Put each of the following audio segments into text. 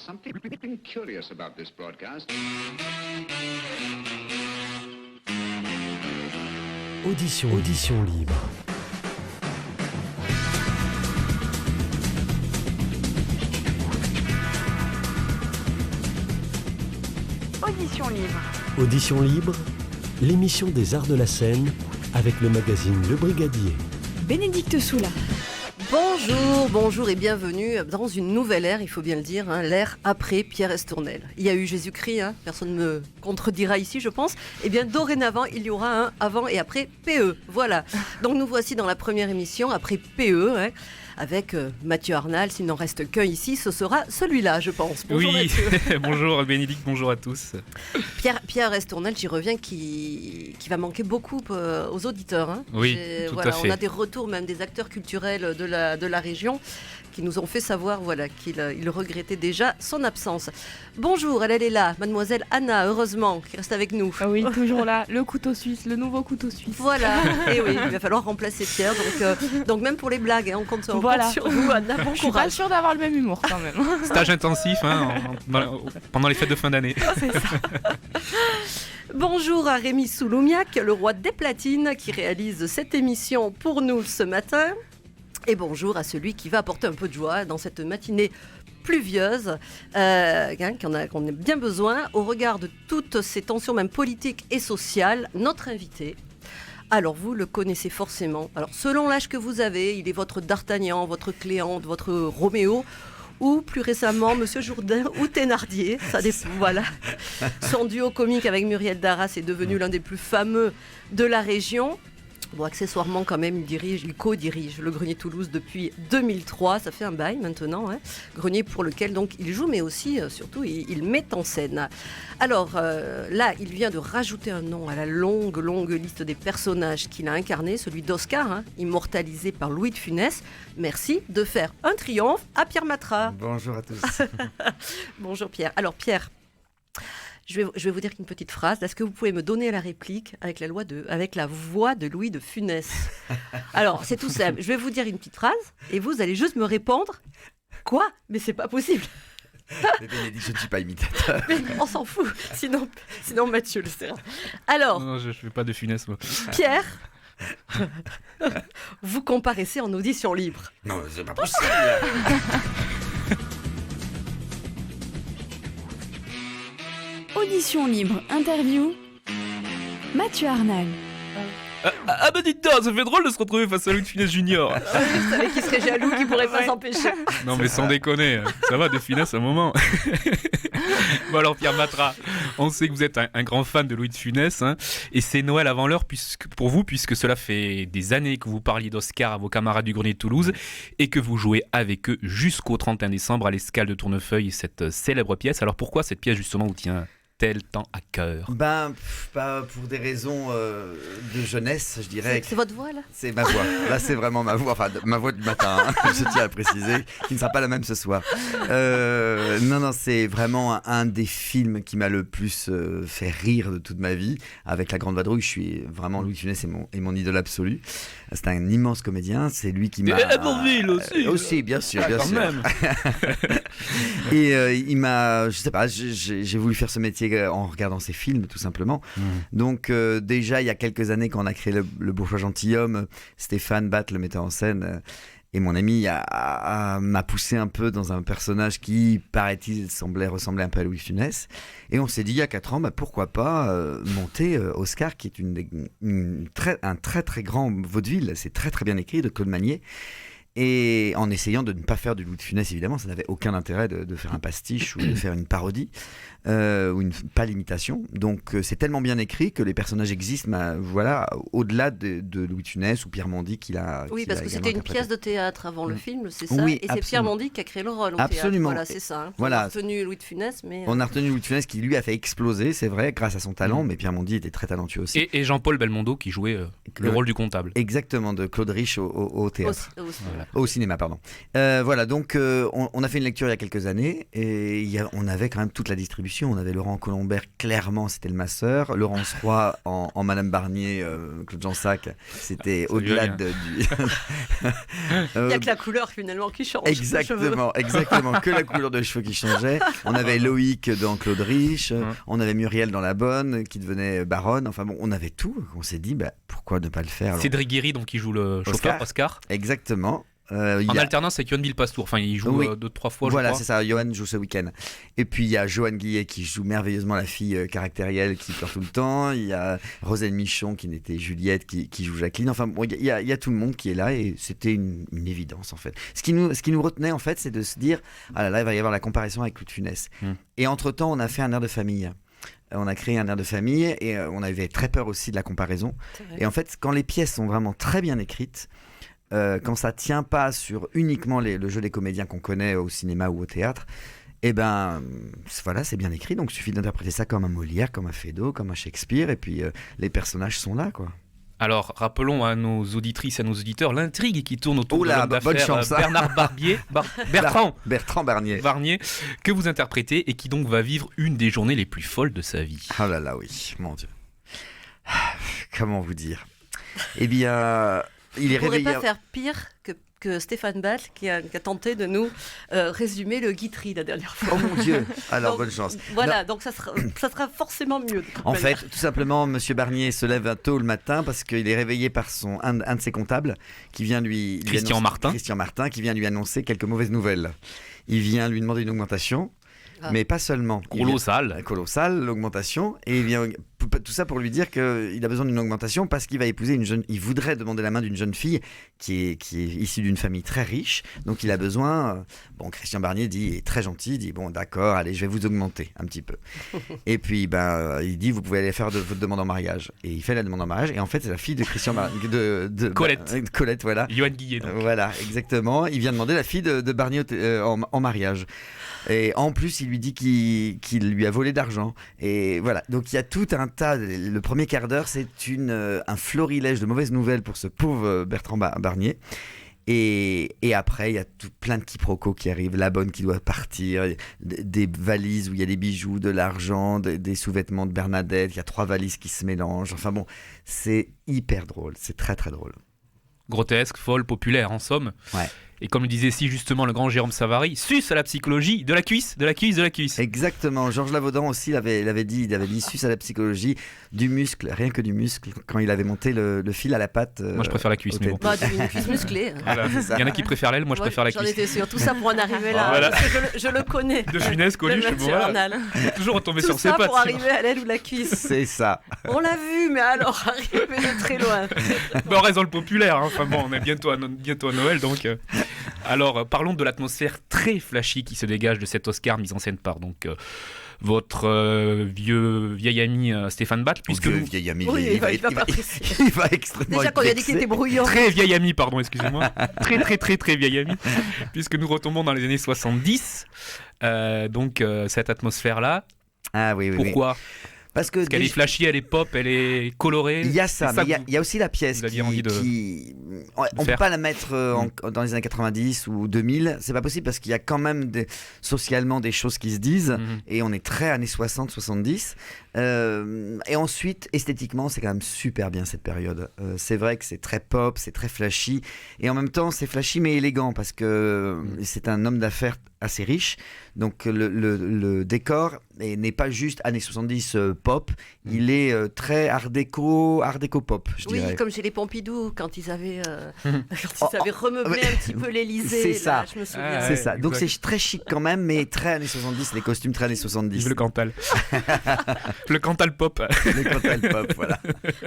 something curious about this broadcast. Audition libre. Audition libre, l'émission des arts de la scène avec le magazine Le Brigadier. Bénédicte Soula. Bonjour et bienvenue dans une nouvelle ère, il faut bien le dire, l'ère après Pierre Estournel. Il y a eu Jésus-Christ, personne ne me contredira ici je pense. Et bien dorénavant il y aura un avant et après PE, voilà. Donc nous voici dans la première émission après PE, avec Mathieu Arnal, s'il n'en reste qu'un ici, ce sera celui-là je pense. Bonjour oui, Mathieu. Bonjour Bénédicte, bonjour à tous. Pierre Estournel, j'y reviens, qui va manquer beaucoup aux auditeurs. Oui, tout à fait. On a des retours même des acteurs culturels de la région qui nous ont fait savoir qu'il regrettait déjà son absence. Bonjour, elle est là, mademoiselle Anna, heureusement, qui reste avec nous. Ah oui, toujours là, le couteau suisse, le nouveau couteau suisse. Voilà, et oui, il va falloir remplacer Pierre, donc même pour les blagues, on compte sur vous, Anna, bon courage. Je suis pas sûre d'avoir le même humour quand même. Stage intensif pendant les fêtes de fin d'année. C'est ça. Bonjour à Rémi Souloumiac, le roi des platines, qui réalise cette émission pour nous ce matin. Et bonjour à celui qui va apporter un peu de joie dans cette matinée pluvieuse, qu'on a bien besoin, au regard de toutes ces tensions, même politiques et sociales. Notre invité, alors vous le connaissez forcément. Alors selon l'âge que vous avez, il est votre D'Artagnan, votre Cléante, votre Roméo, ou plus récemment Monsieur Jourdain ou Thénardier, ça dépend, voilà. Son duo comique avec Muriel Darras est devenu l'un des plus fameux de la région. Bon, accessoirement quand même, il co-dirige le Grenier Toulouse depuis 2003, ça fait un bail maintenant, Grenier pour lequel donc il joue, mais aussi, surtout, il met en scène. Alors là, il vient de rajouter un nom à la longue liste des personnages qu'il a incarnés, celui d'Oscar, immortalisé par Louis de Funès. Merci de faire un triomphe à Pierre Matra. Bonjour à tous. Bonjour Pierre. Alors Pierre, je vais vous dire une petite phrase. Est-ce que vous pouvez me donner la réplique avec la voix de Louis de Funès? Alors, c'est tout simple. Je vais vous dire une petite phrase et vous allez juste me répondre. Quoi? Mais c'est pas possible. Mais Bénédicte, je ne suis pas imitateur. Mais on s'en fout. Sinon Mathieu le sait. Alors, non, je ne fais pas de Funès, moi. Pierre, vous comparaissez en audition libre. Non, c'est pas possible. Audition libre, interview, Mathieu Arnal. Ah bah dites donc, ça fait drôle de se retrouver face à Louis de Funès Junior. Je savais qu'il serait jaloux, qu'il pourrait pas s'empêcher. Non mais sans déconner, ça va de Funès à un moment. Bon alors Pierre Matra, on sait que vous êtes un grand fan de Louis de Funès, et c'est Noël avant l'heure pour vous, puisque cela fait des années que vous parliez d'Oscar à vos camarades du Grenier de Toulouse et que vous jouez avec eux jusqu'au 31 décembre à l'Escale de Tournefeuille, cette célèbre pièce. Alors pourquoi cette pièce justement vous tient tant à cœur? Pas pour des raisons de jeunesse, je dirais. C'est votre voix là? C'est ma voix. Là, c'est vraiment ma voix. Enfin, ma voix du matin, je tiens à préciser, qui ne sera pas la même ce soir. Non, c'est vraiment un des films qui m'a le plus fait rire de toute ma vie. Avec La Grande Vadrouille, je suis vraiment Louis de Funès est mon idole absolue. C'est un immense comédien. C'est lui qui m'a. Et Bourvil aussi. Aussi, bien sûr, bien quand sûr. Même. Et il m'a, je sais pas, j'ai voulu faire ce métier en regardant ses films, tout simplement. Donc déjà, il y a quelques années, quand on a créé le Bourgeois Gentilhomme, Stéphane Batt, le metteur en scène, et mon ami m'a poussé un peu dans un personnage qui, paraît-il, semblait ressembler un peu à Louis de Funès. Et on s'est dit, il y a 4 ans, pourquoi pas monter Oscar, qui est un très très grand vaudeville. C'est très très bien écrit, de Claude Magnier. Et en essayant de ne pas faire du Louis de Funès, évidemment, ça n'avait aucun intérêt de faire un pastiche ou de faire une parodie ou pas l'imitation. Donc c'est tellement bien écrit que les personnages existent, voilà, au-delà de Louis de Funès ou Pierre Mondy qui l'a. Oui, parce que c'était une pièce de théâtre avant le film, c'est ça. Oui, et c'est Pierre Mondy qui a créé le rôle au absolument. théâtre. Voilà, c'est ça. Voilà. On a retenu Louis de Funès, mais on a retenu Louis de Funès qui lui a fait exploser, c'est vrai, grâce à son talent. Mais Pierre Mondy était très talentueux aussi. Et Jean-Paul Belmondo qui jouait le rôle du comptable. Exactement, de Claude Rich au théâtre. Aussi, Au cinéma, pardon. Voilà, donc on a fait une lecture il y a quelques années et on avait quand même toute la distribution. On avait Laurent Colombert, clairement, c'était le masseur. Laurence Roy en Madame Barnier, Claude Jansac, c'était au-delà bien. du... Il n'y a que la couleur finalement qui change. Exactement, que la couleur de cheveux qui changeait. On avait Loïc dans Claude Rich, on avait Muriel dans La Bonne qui devenait baronne. Enfin bon, on avait tout. On s'est dit, pourquoi ne pas le faire alors. Cédric Guéry, donc, qui joue le chauffeur Oscar. Exactement. En alternance avec Yoann Villepastour. Enfin, il joue 2-3 fois, voilà, je crois. c'est ça. Johan joue ce week-end. Et puis, il y a Joanne Guillet qui joue merveilleusement la fille caractérielle qui pleure tout le temps. Il y a Roselle Michon qui n'était Juliette qui joue Jacqueline. Enfin, bon, il y a tout le monde qui est là et c'était une évidence, en fait. Ce qui nous retenait, en fait, c'est de se dire, ah là là, il va y avoir la comparaison avec Louis de Funès. Et entre-temps, on a fait un air de famille. On a créé un air de famille et on avait très peur aussi de la comparaison. Et en fait, quand les pièces sont vraiment très bien écrites, quand ça tient pas sur uniquement le jeu des comédiens qu'on connaît au cinéma ou au théâtre, voilà, c'est bien écrit, donc il suffit d'interpréter ça comme un Molière, comme un Feydeau, comme un Shakespeare, et puis les personnages sont là, quoi. Alors, rappelons à nos auditrices et à nos auditeurs l'intrigue qui tourne autour de Oula, l'homme bonne d'affaires chance, hein. Bernard Bertrand Barnier. Barnier, que vous interprétez et qui donc va vivre une des journées les plus folles de sa vie. Oh là là, oui, mon Dieu. Comment vous dire ? Eh bien, il est On ne pourrait réveillé... pas faire pire que Stéphane Ball qui a tenté de nous résumer le Guitry la dernière fois. Oh mon Dieu. Alors, Donc, bonne chance. Voilà, Non. donc ça sera forcément mieux. de toute En manière. fait, tout simplement, Monsieur Barnier se lève tôt le matin parce qu'il est réveillé par un de ses comptables qui vient lui Christian Martin, qui vient lui annoncer quelques mauvaises nouvelles. Il vient lui demander une augmentation, mais pas seulement. Colossale, l'augmentation, et il vient tout ça pour lui dire qu'il a besoin d'une augmentation parce qu'il va épouser il voudrait demander la main d'une jeune fille qui est issue d'une famille très riche, donc il a besoin. Christian Barnier est très gentil, dit bon d'accord, allez, je vais vous augmenter un petit peu. Et puis il dit vous pouvez aller faire votre demande en mariage, et il fait la demande en mariage, et en fait c'est la fille de Christian Barnier, de Colette, voilà. Yoann Guillet. Voilà, exactement. Il vient demander la fille de Barnier en mariage. Et en plus, il lui dit qu'il lui a volé d'argent. Et voilà. Donc il y a tout un tas. Le premier quart d'heure, c'est un florilège de mauvaises nouvelles pour ce pauvre Bertrand Barnier. Et après, il y a plein de quiproquos qui arrivent. La bonne qui doit partir, des valises où il y a des bijoux, de l'argent, des sous-vêtements de Bernadette. Il y a 3 valises qui se mélangent. Enfin bon, c'est hyper drôle. C'est très très drôle. Grotesque, folle, populaire, en somme. Ouais. Et comme le disait si justement le grand Jérôme Savary, suce à la psychologie de la cuisse. Exactement. Georges Lavaudan aussi l'avait dit suce à la psychologie du muscle, rien que du muscle, quand il avait monté le fil à la patte. Moi je préfère la cuisse, mais bon. Une cuisse musclée. Voilà. Il y en a qui préfèrent l'aile, moi je préfère la cuisse. J'en étais sûr, tout ça pour en arriver là, Voilà. parce que je le connais. De Funès, Coluche, bon, voilà. Toujours retomber Tout sur ses ça pattes. pour arriver à l'aile ou la cuisse. C'est ça. On l'a vu, mais alors arriver de très loin. On reste dans le populaire, hein. Enfin bon, on est bientôt à Noël, donc. Alors, parlons de l'atmosphère très flashy qui se dégage de cet Oscar mis en scène par votre vieil ami Stéphane Bach, puisque vieil ami, Oui, il va pas il va extrêmement Déjà qu'on lui a dit qu'il était brouillon. très vieil ami, pardon, excusez-moi, très vieil ami, puisque nous retombons dans les années 70, cette atmosphère-là. Ah oui. Pourquoi ? Parce qu'elle est flashy, elle est pop, elle est colorée. Il y a ça, mais il y a aussi la pièce on ne peut pas la mettre dans les années 90 ou 2000, c'est pas possible parce qu'il y a quand même socialement des choses qui se disent et on est très années 60-70. Et ensuite, esthétiquement, c'est quand même super bien cette période. C'est vrai que c'est très pop, c'est très flashy et en même temps, c'est flashy mais élégant parce que c'est un homme d'affaires assez riche. Donc le décor n'est pas juste années 70 pop, il est très art déco pop, je dirais. Oui, comme chez les Pompidou, quand ils avaient remeublé un petit peu l'Élysée. C'est ça. Je me souviens. C'est ça. Donc c'est très chic quand même, mais très années 70, les costumes très années 70. Vive le Cantal. Le Cantal pop. Le Cantal pop, voilà.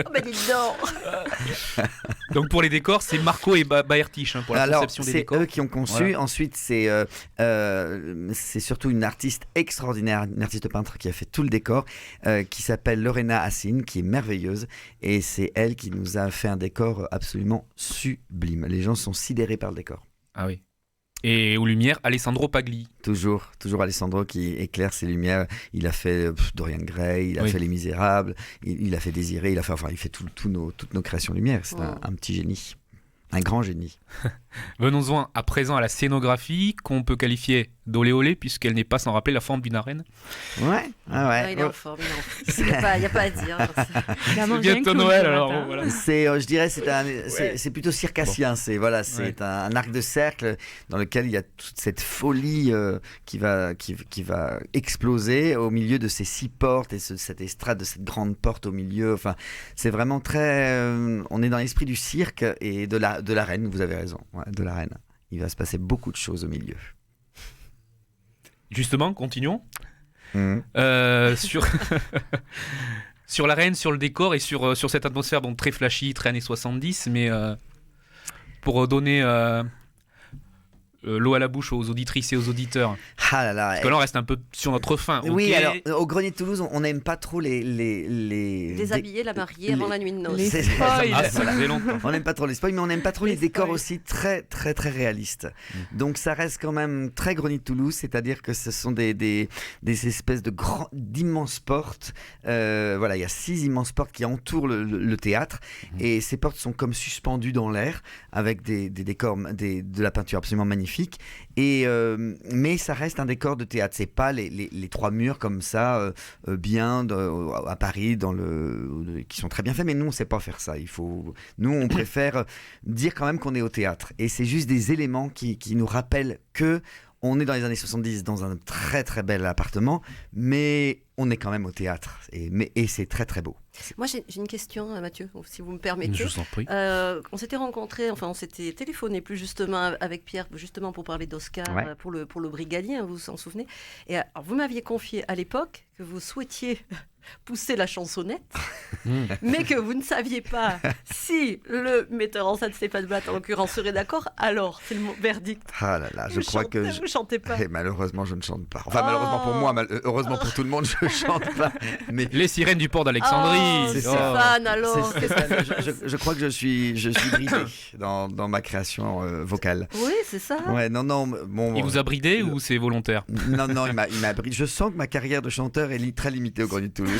Oh ben dis donc. Donc pour les décors, c'est Marco et Baertich pour la conception des décors. C'est eux qui ont conçu. Voilà. Ensuite, c'est surtout une artiste extraordinaire, une artiste peintre qui a fait tout le décor, qui s'appelle Lorena Hassine, qui est merveilleuse. Et c'est elle qui nous a fait un décor absolument sublime. Les gens sont sidérés par le décor. Ah oui. Et aux lumières, Alessandro Pagli. Toujours Alessandro qui éclaire ses lumières. Il a fait Dorian Gray, il a fait Les Misérables, il a fait Désiré, il fait toutes nos créations lumière. C'est un petit génie, un grand génie. Venons-en à présent à la scénographie, qu'on peut qualifier d'olé olé, puisqu'elle n'est pas sans rappeler la forme d'une arène. Ouais, Il est en forme, il est en forme. Il n'y a pas à dire. Il a C'est mangé un bientôt clown Noël, ce alors matin. voilà. je dirais, c'est plutôt circassien. C'est Ouais. un arc de cercle dans lequel il y a toute cette folie qui va exploser au milieu de ces 6 portes et cette estrade de cette grande porte au milieu. Enfin, c'est vraiment très. On est dans l'esprit du cirque et de l'arène. Vous avez raison, ouais, de l'arène. Il va se passer beaucoup de choses au milieu. Justement, continuons. Mhm. Sur sur l'arène, sur le décor et sur cette atmosphère donc très flashy, très années 70, mais pour donner l'eau à la bouche aux auditrices et aux auditeurs. Ah là là. Parce que là, on reste un peu sur notre fin. Oui, ok. alors au Grenier de Toulouse, on n'aime pas trop les Déshabiller la mariée avant la nuit de noces. les C'est- spoils. Ah, ça faisait longtemps. On n'aime pas trop les spoils, mais on n'aime pas trop les Les décors spoils. aussi très très très réalistes. Donc ça reste quand même très Grenier de Toulouse, c'est-à-dire que ce sont des espèces d'immenses portes. Voilà, il y a 6 immenses portes qui entourent le théâtre, et ces portes sont comme suspendues dans l'air avec des décors, de la peinture absolument magnifique. Mais ça reste un décor de théâtre. C'est pas les 3 murs comme ça, à Paris, qui sont très bien faits. Mais nous, on sait pas faire ça. Nous, on préfère dire quand même qu'on est au théâtre. Et c'est juste des éléments qui nous rappellent que on est dans les années 70 dans un très très bel appartement, mais on est quand même au théâtre. Et c'est très très beau. Moi, j'ai une question, Mathieu, si vous me permettez. Je vous en prie. On s'était rencontrés, enfin, on s'était téléphoné plus justement avec Pierre, justement pour parler d'Oscar, Ouais. pour le Brigadier, vous vous en souvenez. Et alors, vous m'aviez confié à l'époque que vous souhaitiez pousser la chansonnette, mais que vous ne saviez pas si le metteur en scène Stéphane Blatt, en l'occurrence, serait d'accord. Alors, c'est le verdict. Ah là là, je Vous crois chantez, que... vous chantez pas. Et malheureusement, je ne chante pas. Enfin, Oh. malheureusement pour moi, heureusement pour tout le monde, je chante pas. Mais Les sirènes du port d'Alexandrie. Oh, c'est Stéphane, alors. c'est- je crois que je suis bridé dans ma création vocale. Oui, c'est ça. Ouais, non, bon. Il vous a bridé ou c'est volontaire? Non, il m'a bridé. Je sens que ma carrière de chanteur est très limitée au Grenier de Toulouse.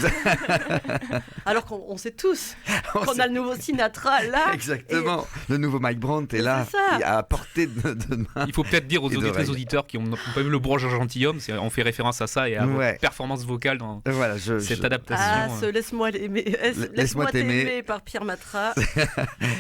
Alors qu'on sait tous On qu'on sait- a le nouveau Sinatra là. Exactement. Le nouveau Mike Brandt est là, C'est ça. il est à portée de main. Il faut peut-être dire aux Et auditrices d'oreilles. auditeurs qui n'ont pas vu le Bourgeois gentilhomme, on fait référence à ça et à Ouais. votre performance vocale dans Voilà, cette adaptation. Ah, ce Laisse-moi l'aimer. Laisse-moi t'aimer. t'aimer par Pierre Matra.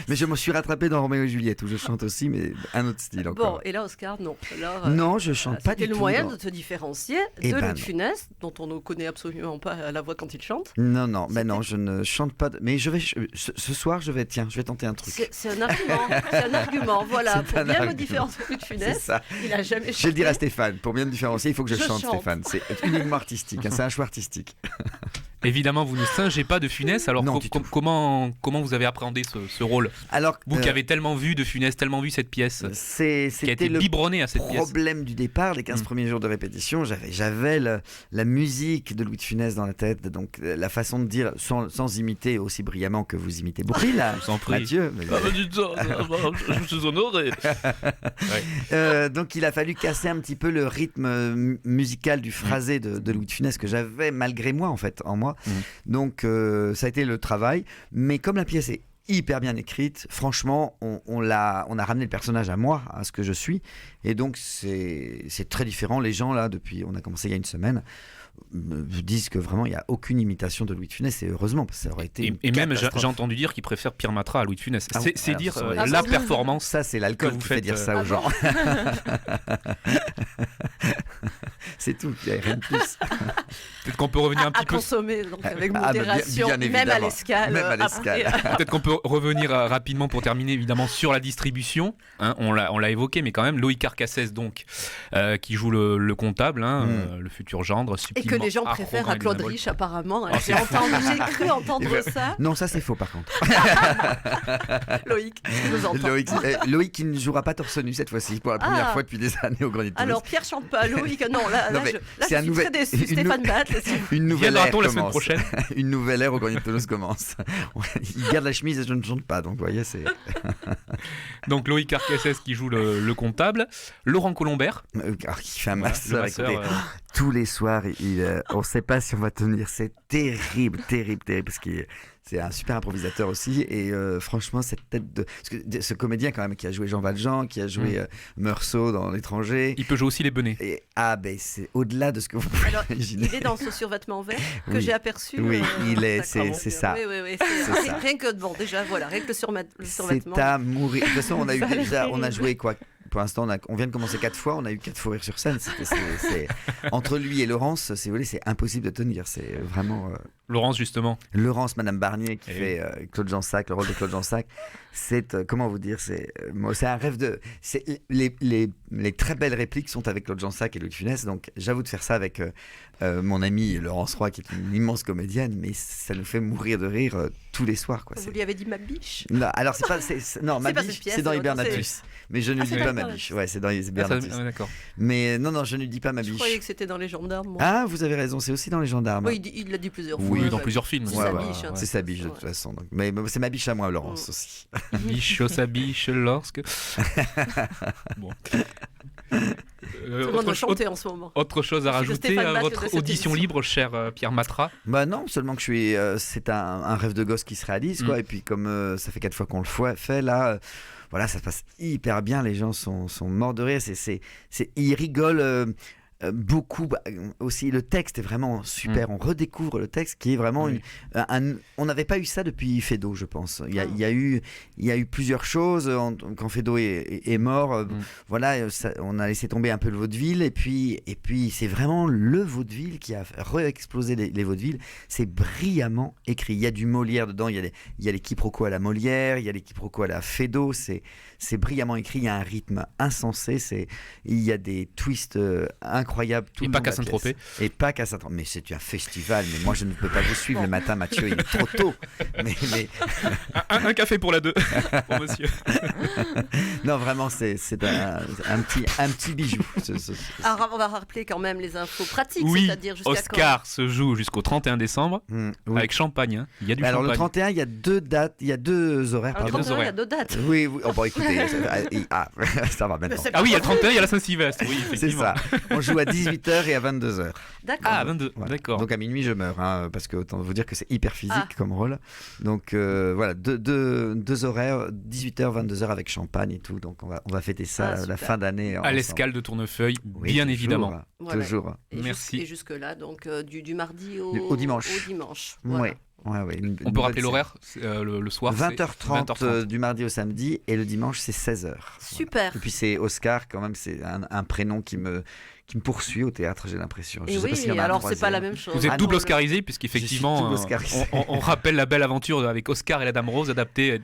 Mais je me suis rattrapé dans Roméo et Juliette où je chante aussi, mais un autre style encore. Bon, et là, Oscar, non. Alors, Non, je chante pas du c'était le tout. moyen non. de te différencier Eh de ben Louis de non. Funès, dont on ne connaît absolument pas la voix quand il chante. Non, mais C'était- non, je ne chante pas. Mais ce soir, je vais tenter un truc. C'est un argument. C'est un argument, voilà. C'est Pour un bien me argument. différencier de Louis de C'est Funès, ça. il a jamais Je vais chanté. le dire à Stéphane. Pour bien me différencier, il faut que je Je chante, chante. Stéphane. C'est uniquement artistique. Hein, c'est un choix artistique. Évidemment, vous ne singez pas de Funès, alors Non, du tout. comment vous avez appréhendé ce rôle? Alors, Vous qui avez tellement vu de Funès, tellement vu cette pièce, qui a c'était été le biberonné à cette pièce. problème du départ, les 15 premiers jours de répétition. J'avais la musique de Louis de Funès dans la tête. Donc, la façon de dire, sans imiter aussi brillamment que vous imitez beaucoup, là, Je vous en prie. Mathieu. mais- Je suis honoré. Donc il a fallu casser un petit peu le rythme musical du phrasé de Louis de Funès que j'avais malgré moi en moi. Donc ça a été le travail, mais comme la pièce est hyper bien écrite, franchement on a ramené le personnage à moi, à ce que je suis, et donc c'est très différent. Les gens là, depuis on a commencé il y a une semaine, me disent que vraiment il n'y a aucune imitation de Louis de Funès, et heureusement, parce que ça aurait été une Et même, catastrophe. j'ai entendu dire qu'il préfère Pierre Matra à Louis de Funès. Ah oui, C'est alors, dire ça aurait- la performance. Ça, c'est l'alcool que vous qui fait faites, dire ça aux gens. C'est tout, il n'y a rien de plus. Peut-être qu'on peut revenir un À petit peu. consommer donc, avec Ah, bah, bien modération, même à évidemment. l'escale. Même à après. l'escale. Peut-être qu'on peut revenir rapidement pour terminer évidemment sur la distribution. Hein, on l'a évoqué, mais quand même Loïc Carcassès donc qui joue le comptable, hein, le futur gendre. Et que les gens subtilement préfèrent arrogant à et Claude désinvolte. Rich apparemment. Ah, J'ai c'est cru entendre ça. Non, ça c'est faux par contre. Loïc, tu nous entends. Loïc qui ne jouera pas torse nu cette fois-ci pour la première Ah. fois depuis des années au Grenier de Toulouse. Alors Pierre chante pas, Loïc, non, là, Non, là, mais je c'est suis un nouvel- très déçu. une Stéphane Blatt, Une nouvelle Viendra-t-on ère la semaine commence. prochaine? Une nouvelle ère au Grenier de Toulouse commence. Il garde la chemise et je ne chante pas, donc vous voyez, c'est... Donc Loïc Carcassès qui joue le comptable, Laurent Colombert, Alors qu'il fait un le masseur, masseur, écoutez, tous les soirs, on ne sait pas si on va tenir. C'est terrible, parce que C'est un super improvisateur aussi. Et franchement, cette tête ce comédien quand même qui a joué Jean Valjean, qui a joué Meursault dans L'Étranger. Il peut jouer aussi les benets. Et, c'est au-delà de ce que vous pouvez Alors, imaginer. il est dans ce survêtement vert que Oui. j'ai aperçu. Oui, il est, d'accord. c'est ça. Oui. C'est ça. Rien que déjà, voilà, rien que le C'est survêtement. à mourir. De toute façon, on a eu Ça a l'air déjà, on a terrible. joué quoi. Pour l'instant, on vient de commencer 4 fois, on a eu 4 fous rires sur scène. Entre lui et Laurence, si vous voulez, c'est impossible de tenir. C'est vraiment Laurence, justement. Laurence, Madame Barnier, qui Eh fait Claude Jansac, le rôle de Claude Jansac. C'est comment vous dire, c'est un rêve de. Les très belles répliques sont avec Claude Jansac et Louis de Funès. Donc, j'avoue de faire ça avec mon amie Laurence Roy, qui est une immense comédienne, mais ça nous fait mourir de rire tous les soirs, quoi. Vous lui avez dit ma biche. Non, alors non, ma pas biche, cette pièce, c'est dans c'est Hibernatus. Mais je ne lui c'est dis pas pas ma ça. biche. Ouais, c'est dans Ah, Hibernatus. d'accord. Mais non, je ne lui dis pas ma Je biche. croyais que c'était dans les gendarmes. Moi. Ah, vous avez raison, c'est aussi dans Les Gendarmes. Oui, il l'a dit plusieurs fois. Oui, dans Ouais. plusieurs films. C'est Ouais, sa ouais, biche, hein. c'est sa biche de toute façon. Donc. Mais c'est ma biche à moi, Laurence aussi. Biche, sa biche, lorsque. Bon. Tout le monde Autre, va chanter en ce moment. autre chose à Je suis le rajouter Stéphane à Bach de votre cette audition émission. libre, cher Pierre Matra? Bah non, seulement que c'est un rêve de gosse qui se réalise, quoi. Et puis comme ça fait 4 fois qu'on le fait, là, voilà, ça se passe hyper bien. Les gens sont morts de rire. Ils rigolent. Beaucoup aussi, le texte est vraiment super. On redécouvre le texte qui est vraiment Oui. on n'avait pas eu ça depuis Feydeau, je pense. Il y a eu plusieurs choses quand Feydeau est mort. Voilà, on a laissé tomber un peu le vaudeville et puis c'est vraiment le vaudeville qui a re-explosé les vaudevilles. C'est brillamment écrit. Il y a du Molière dedans. Il y a les quiproquos à la Molière. Il y a les quiproquos à la Feydeau. C'est brillamment écrit. Il y a un rythme insensé. Il y a des twists incroyables. Tout Et le pas long de qu'à la Saint-Tropez. pièce. Et pas qu'à Saint-Tropez. Mais c'est un festival. Mais moi, je ne peux pas vous suivre le matin, Mathieu. Il est trop tôt. Mais Un café pour la 2, pour monsieur. non, vraiment, c'est un petit bijou. Alors, on va rappeler quand même les infos pratiques, Oui, c'est-à-dire jusqu'à Oscar se joue jusqu'au 31 décembre Oui. avec champagne. Hein. Il y a du Alors champagne. le 31, il y a 2 dates, il y a 2 horaires. quand. Alors, pardon. le 31, il y a 2 dates. Oui, oh, bon, écoutez, ça va maintenant. c'est Ah oui, il y a le 31, il y a la Saint-Sylvestre. Oui, C'est effectivement. ça. On joue à 18h et à 22h. D'accord. Ah, 22, Voilà. d'accord. Donc à minuit, je meurs, hein, parce que autant vous dire que c'est hyper physique Ah. comme rôle. Donc voilà, deux horaires, 18h, 22h avec champagne et tout. Donc on va fêter ça Ah, la super. fin d'année. À l'escale de Tournefeuille, Oui, bien toujours, évidemment. Voilà. Toujours. Merci. Et jusque-là, donc du mardi Au dimanche. Au dimanche. Oui. Voilà. Ouais, On peut rappeler l'horaire le soir. c'est 20h30 du mardi au samedi et le dimanche c'est 16h. Super. Et puis c'est Oscar quand même, c'est un prénom qui me poursuit au théâtre, j'ai l'impression. Je Et sais pas oui, s'il y en a un alors c'est pas troisième. la même chose. Vous êtes Ah double non, Oscarisé, Je puisqu'effectivement, suis double Oscarisé. on rappelle la belle aventure avec Oscar et la Dame Rose, adaptée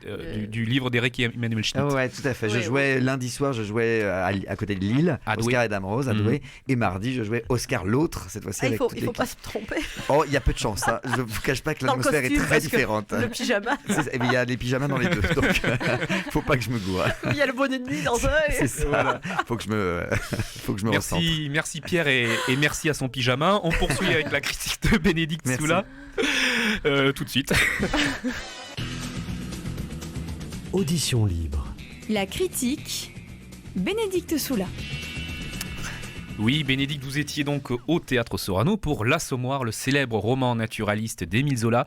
du livre d'Éric Emmanuel Schnitt. Ah ouais, tout à fait. Je Oui, jouais lundi soir, je jouais à côté de Lille, À Douai. Oscar et Dame Rose à Mhm. Douai, et mardi je jouais Oscar l'autre cette fois-ci Ah, il avec faut, toute il faut l'équipe. pas se tromper. Oh, il y a peu de chance. Hein. Je vous cache pas que Dans le l'atmosphère est costume, très parce que différente. Le pyjama, Et puis il y a les pyjamas dans les deux, donc faut pas que je me gourre. il y a le bonnet de nuit dans un. C'est ça. Faut que je me recentre. Merci Pierre et merci à son pyjama. On poursuit avec la critique de Bénédicte Merci. Soula. Tout de suite. Audition libre. La critique, Bénédicte Soula. Oui, Bénédicte, vous étiez donc au Théâtre Sorano pour L'Assommoir, le célèbre roman naturaliste d'Émile Zola,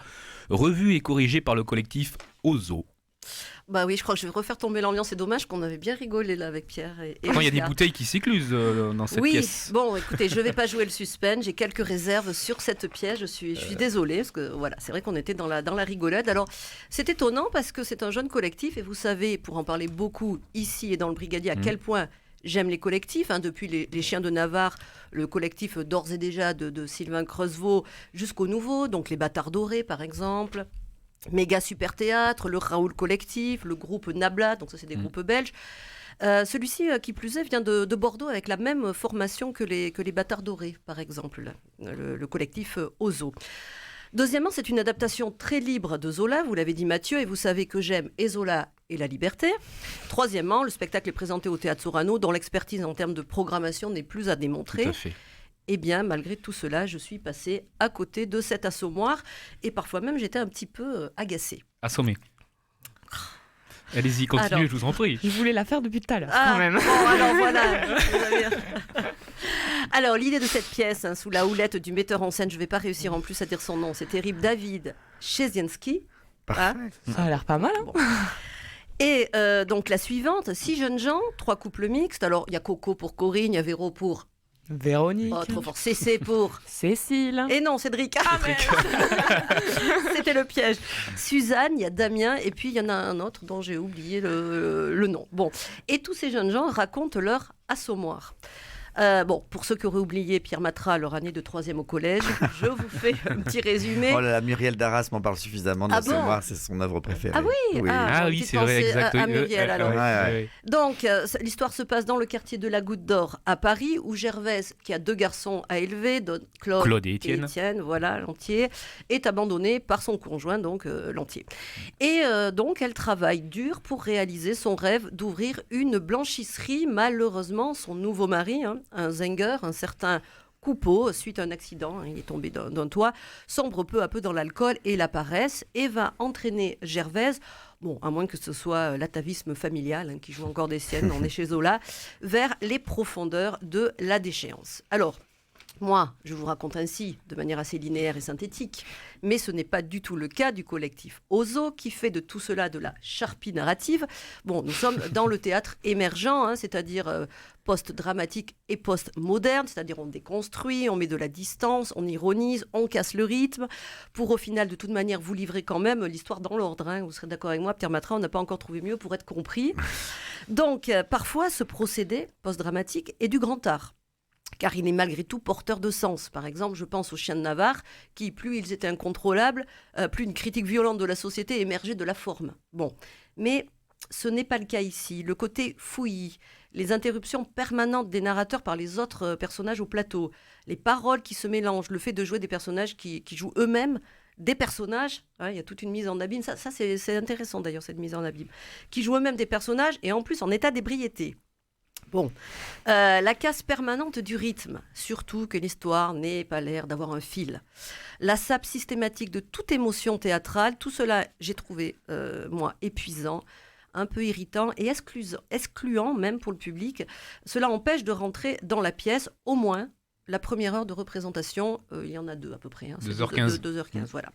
revu et corrigé par le collectif Ozo. Bah oui, je crois que je vais refaire tomber l'ambiance. C'est dommage qu'on avait bien rigolé là avec Pierre. Et Quand il y a des Oscar. bouteilles qui s'éclusent dans cette Oui, pièce. bon, écoutez, je vais pas jouer le suspense. J'ai quelques réserves sur cette pièce. Je suis désolée parce que voilà, c'est vrai qu'on était dans la rigolade. Alors, c'est étonnant parce que c'est un jeune collectif et vous savez, pour en parler beaucoup ici et dans le Brigadier, à quel point j'aime les collectifs. Hein, depuis les Chiens de Navarre, le collectif d'ores et déjà de Sylvain Creusevaux jusqu'au nouveau, donc les Bâtards Dorés par exemple. Méga Super Théâtre, le Raoul Collectif, le groupe Nabla, donc ça c'est des groupes belges. Celui-ci, qui plus est, vient de Bordeaux avec la même formation que les Bâtards Dorés, par exemple, le collectif Ozo. Deuxièmement, c'est une adaptation très libre de Zola, vous l'avez dit Mathieu, et vous savez que j'aime et Zola et la liberté. Troisièmement, le spectacle est présenté au Théâtre Sorano, dont l'expertise en termes de programmation n'est plus à démontrer. Tout à fait. Eh bien, malgré tout cela, je suis passée à côté de cet assommoir et parfois même j'étais un petit peu agacée. Assommé. Allez-y, continuez, Alors. je vous en prie. Je voulais la faire depuis tout à l'heure, quand même. Bon, alors voilà. Alors, l'idée de cette pièce, sous la houlette du metteur en scène, je ne vais pas réussir en plus à dire son nom, c'est terrible, David Chesienski, Parfait. Ça a l'air pas mal. Hein. Et donc la suivante, 6 jeunes gens, 3 couples mixtes. Alors il y a Coco pour Corinne, il y a Véro pour... Véronique. Oh, trop fort. Cécé pour... Cécile. Et non, Cédric. Ah, c'était le piège. Suzanne, il y a Damien, et puis il y en a un autre dont j'ai oublié le nom. Bon, et tous ces jeunes gens racontent leur assommoir. Bon, pour ceux qui auraient oublié Pierre Matra, leur année de 3e au collège, je vous fais un petit résumé. Oh là là, Muriel Darras m'en parle suffisamment de l'Assommoir, c'est son œuvre préférée. Ah oui, Ah oui, c'est vrai, exactement. À Muriel, alors. Ouais. Donc, l'histoire se passe dans le quartier de la Goutte d'Or à Paris, où Gervaise, qui a 2 garçons à élever, Claude et Étienne. voilà, Lantier, est abandonnée par son conjoint, donc Lantier. Et donc, elle travaille dur pour réaliser son rêve d'ouvrir une blanchisserie. Malheureusement, son nouveau mari, un Zenger, un certain Coupeau, suite à un accident, il est tombé d'un toit, sombre peu à peu dans l'alcool et la paresse et va entraîner Gervaise, bon, à moins que ce soit l'atavisme familial qui joue encore des siennes, on est chez Zola, vers les profondeurs de la déchéance. Alors, moi, je vous raconte ainsi, de manière assez linéaire et synthétique, mais ce n'est pas du tout le cas du collectif Ozo, qui fait de tout cela de la charpie narrative. Bon, nous sommes dans le théâtre émergent, c'est-à-dire post-dramatique et post-moderne, c'est-à-dire on déconstruit, on met de la distance, on ironise, on casse le rythme, pour au final, de toute manière, vous livrer quand même l'histoire dans l'ordre. Vous serez d'accord avec moi, Pierre Matra, on n'a pas encore trouvé mieux pour être compris. Donc, parfois, ce procédé post-dramatique est du grand art, car il est malgré tout porteur de sens. Par exemple, je pense aux Chiens de Navarre, qui, plus ils étaient incontrôlables, plus une critique violente de la société émergeait de la forme. Bon, mais ce n'est pas le cas ici. Le côté fouillis, les interruptions permanentes des narrateurs par les autres personnages au plateau, les paroles qui se mélangent, le fait de jouer des personnages qui jouent eux-mêmes des personnages, il y a toute une mise en abîme, ça c'est intéressant d'ailleurs, cette mise en abîme, qui jouent eux-mêmes des personnages et en plus en état d'ébriété. Bon, la casse permanente du rythme, surtout que l'histoire n'ait pas l'air d'avoir un fil. La sape systématique de toute émotion théâtrale, tout cela, j'ai trouvé, moi, épuisant, un peu irritant et excluant même pour le public. Cela empêche de rentrer dans la pièce, au moins la première heure de représentation. Il y en a 2 à peu près. 2h15. 2h15, voilà.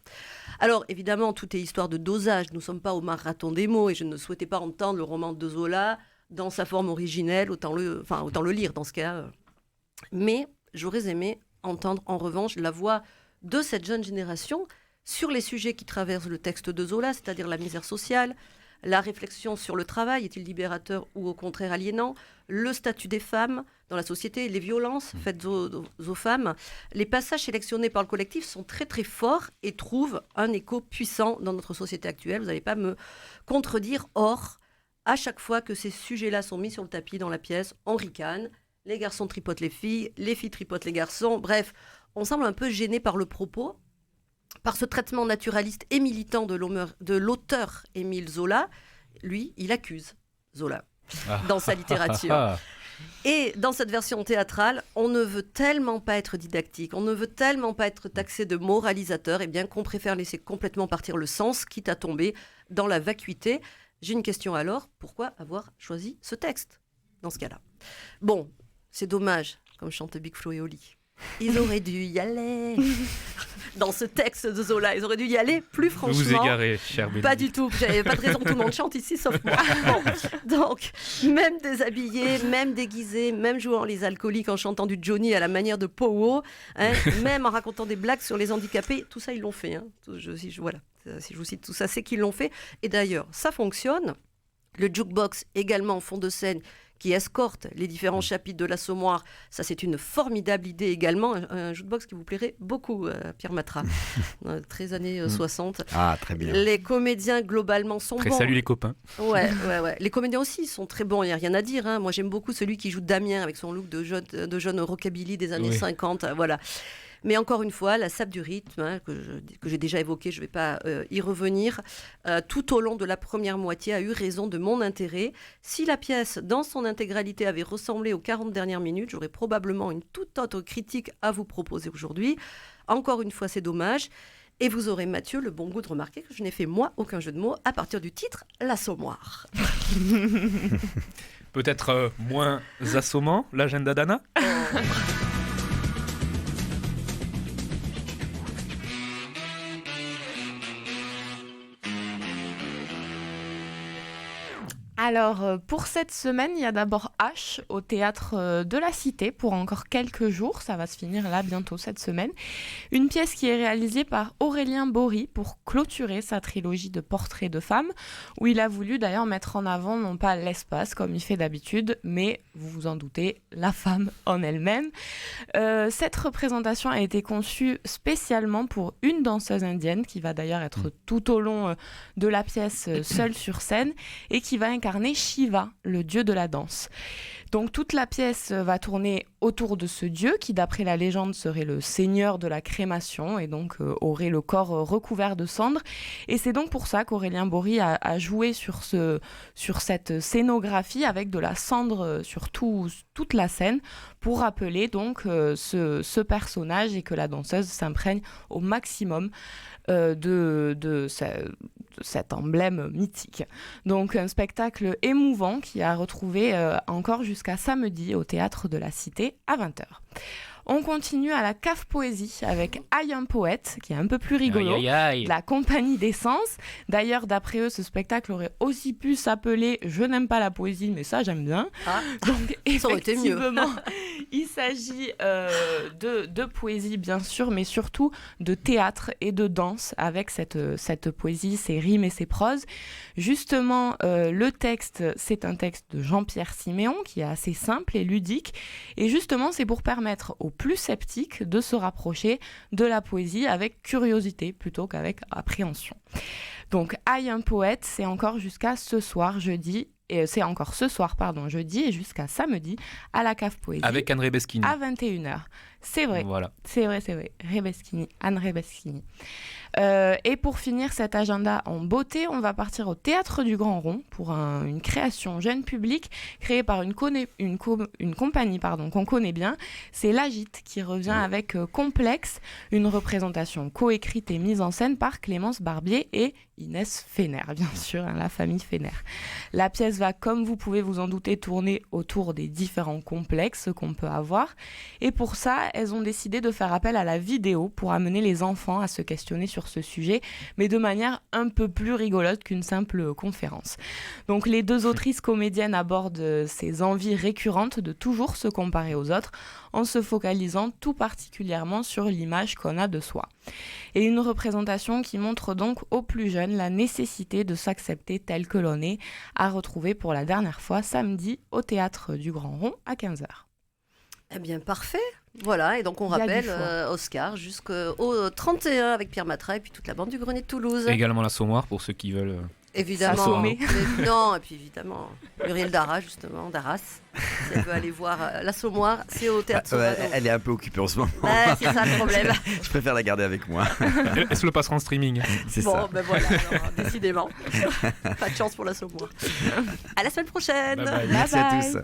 Alors, évidemment, tout est histoire de dosage. Nous ne sommes pas au marathon des mots et je ne souhaitais pas entendre le roman de Zola dans sa forme originelle, autant le lire dans ce cas. Mais j'aurais aimé entendre en revanche la voix de cette jeune génération sur les sujets qui traversent le texte de Zola, c'est-à-dire la misère sociale, la réflexion sur le travail, est-il libérateur ou au contraire aliénant, le statut des femmes dans la société, les violences faites aux femmes. Les passages sélectionnés par le collectif sont très très forts et trouvent un écho puissant dans notre société actuelle. Vous n'allez pas me contredire. Or, à chaque fois que ces sujets-là sont mis sur le tapis dans la pièce, on ricane. Les garçons tripotent les filles tripotent les garçons. Bref, on semble un peu gêné par le propos, par ce traitement naturaliste et militant de l'auteur Émile Zola. Lui, il accuse Zola dans sa littérature. Et dans cette version théâtrale, on ne veut tellement pas être didactique, on ne veut tellement pas être taxé de moralisateur, bien qu'on préfère laisser complètement partir le sens, quitte à tomber dans la vacuité. J'ai une question alors, pourquoi avoir choisi ce texte dans ce cas-là? Bon, c'est dommage, comme chante Big Flo et Oli. Ils auraient dû y aller. Dans ce texte de Zola, ils auraient dû y aller plus franchement. Vous vous égarez, cher Bénédicte. Pas du tout, j'avais pas de raison, tout le monde chante ici sauf moi. Bon, donc, même déshabillé, même déguisé, même jouant les alcooliques en chantant du Johnny à la manière de Powo, même en racontant des blagues sur les handicapés, tout ça ils l'ont fait. Si je vous cite tout ça, c'est qu'ils l'ont fait. Et d'ailleurs, ça fonctionne. Le jukebox également en fond de scène qui escorte les différents chapitres de l'Assommoir. Ça, c'est une formidable idée également. Un jukebox qui vous plairait beaucoup, Pierre Matra. Très années 60. Ah, très bien. Les comédiens, globalement, sont bons. Salut les copains. Ouais. Les comédiens aussi sont très bons, il n'y a rien à dire. Moi, j'aime beaucoup celui qui joue Damien avec son look de jeune rockabilly des années 50. Voilà. Mais encore une fois, la sape du rythme, que j'ai déjà évoqué, je ne vais pas y revenir, tout au long de la première moitié a eu raison de mon intérêt. Si la pièce, dans son intégralité, avait ressemblé aux 40 dernières minutes, j'aurais probablement une toute autre critique à vous proposer aujourd'hui. Encore une fois, c'est dommage. Et vous aurez, Mathieu, le bon goût de remarquer que je n'ai fait, moi, aucun jeu de mots à partir du titre « L'Assommoir ». Peut-être moins assommant, l'agenda d'Anna. Alors, pour cette semaine, il y a d'abord H au théâtre de la Cité pour encore quelques jours. Ça va se finir là bientôt cette semaine. Une pièce qui est réalisée par Aurélien Bory pour clôturer sa trilogie de portraits de femmes, où il a voulu d'ailleurs mettre en avant non pas l'espace comme il fait d'habitude, mais, vous vous en doutez, la femme en elle-même. Cette représentation a été conçue spécialement pour une danseuse indienne qui va d'ailleurs être tout au long de la pièce seule sur scène et qui va incarner Shiva, le dieu de la danse. Donc toute la pièce va tourner autour de ce dieu qui, d'après la légende, serait le seigneur de la crémation et donc aurait le corps recouvert de cendres. Et c'est donc pour ça qu'Aurélien Bory a joué sur cette scénographie avec de la cendre sur toute la scène pour rappeler donc ce personnage et que la danseuse s'imprègne au maximum de cet emblème mythique. Donc un spectacle émouvant qui a retrouvé encore jusqu'à samedi au Théâtre de la Cité à 20h. On continue à la Cave Poésie avec Aïe un poète, qui est un peu plus rigolo, Aïe, aïe, aïe. de la compagnie d'Essence. D'ailleurs, d'après eux, ce spectacle aurait aussi pu s'appeler « Je n'aime pas la poésie, mais ça, j'aime bien ». Donc, ça aurait été mieux. effectivement, il s'agit de poésie, bien sûr, mais surtout de théâtre et de danse avec cette poésie, ses rimes et ses proses. Justement, le texte, c'est un texte de Jean-Pierre Siméon, qui est assez simple et ludique. Et justement, c'est pour permettre aux plus sceptiques de se rapprocher de la poésie avec curiosité plutôt qu'avec appréhension. Donc, Aïe un poète, c'est encore jusqu'à ce soir, jeudi, et jeudi et jusqu'à samedi à la Cave Poésie. Avec Anne Rebeschini. À 21h. C'est vrai. Voilà. C'est vrai. Anne Rebeschini. Et pour finir cet agenda en beauté, on va partir au Théâtre du Grand Rond pour une création jeune public créée par une compagnie qu'on connaît bien. C'est l'Agite qui revient avec Complexe, une représentation coécrite et mise en scène par Clémence Barbier et Inès Fener, bien sûr, la famille Fener. La pièce va, comme vous pouvez vous en douter, tourner autour des différents complexes qu'on peut avoir. Et pour ça, elles ont décidé de faire appel à la vidéo pour amener les enfants à se questionner sur ce sujet, mais de manière un peu plus rigolote qu'une simple conférence. Donc les deux autrices comédiennes abordent ces envies récurrentes de toujours se comparer aux autres, en se focalisant tout particulièrement sur l'image qu'on a de soi. Et une représentation qui montre donc aux plus jeunes la nécessité de s'accepter tel que l'on est, à retrouver pour la dernière fois samedi au Théâtre du Grand Rond à 15h. Eh bien, parfait. Voilà, et donc on Il y a du rappelle choix. Oscar jusqu'au 31 avec Pierre Matra et puis toute la bande du Grenier de Toulouse. Également l'Assommoir pour ceux qui veulent. Évidemment. S'assommer. Non, et puis évidemment, Muriel Darras, justement, d'Arras. Si elle veut aller voir l'Assommoir, c'est au Théâtre Sauvano. Elle est un peu occupée en ce moment. Ouais, c'est ça le problème. Je préfère la garder avec moi. Elle se le passera en streaming. C'est Bon, ça. ben voilà, alors, décidément. Pas de chance pour l'Assommoir. À la semaine prochaine. Bye bye. Merci Bye à bye. tous.